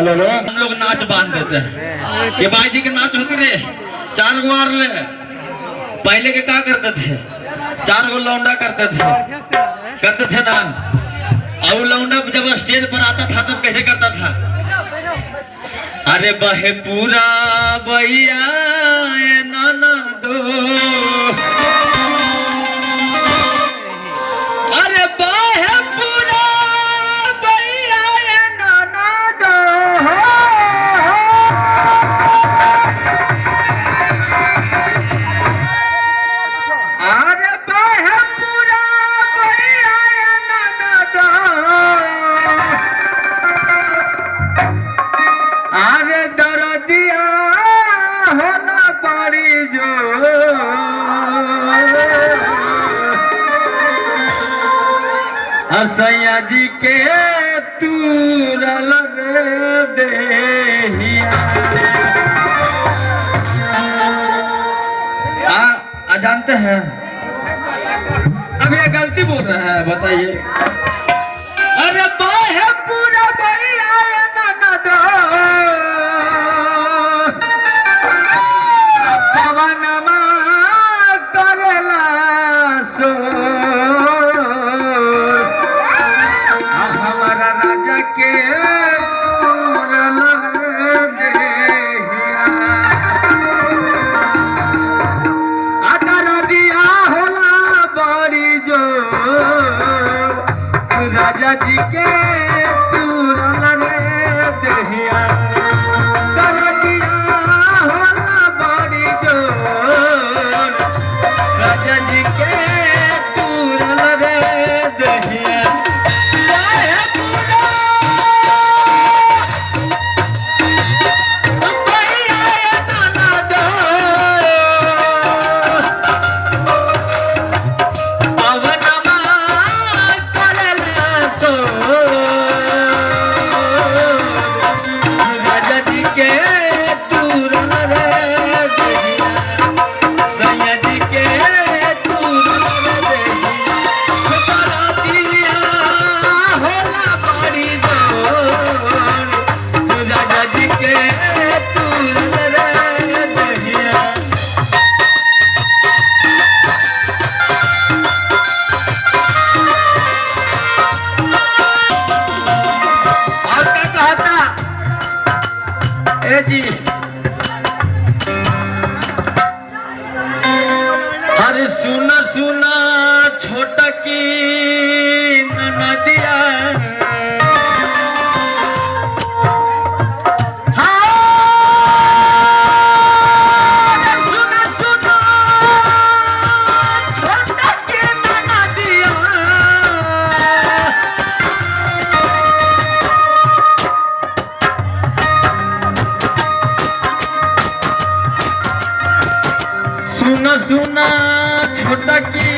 Hello रे हम लोग नाच बांध देते हैं। ये भाई जी के नाच होते रे 4 गो मार ले। पहले के क्या करते थे 4 गो लौंडा करते थे ना। और लौंडा जब स्टेज पर आता था तब कैसे करता था? अरे बहे पूरा बैया नाना दो, अरे बहे पूरा बैया नाना दो, अरे बहे पूरा बैया नाना दो, अरे दरदिया होला बड़ी जो, सैया जी के तूरल देहिया। जानते हैं अब ये गलती बोल रहा है, बताइए। अरे बाहे पूरा बैया नाना दो, पवनमा करेला सो, हमारा राजा के राजा जी के तूरल रे देहिया, दरदिया होला बड़ी जोर, राजा जी के तूरल रे देहिया। जी अरे सुना सुना छोटा की नदिया, सुना सुना छोटा की नदिया, सुना सुना छोटा की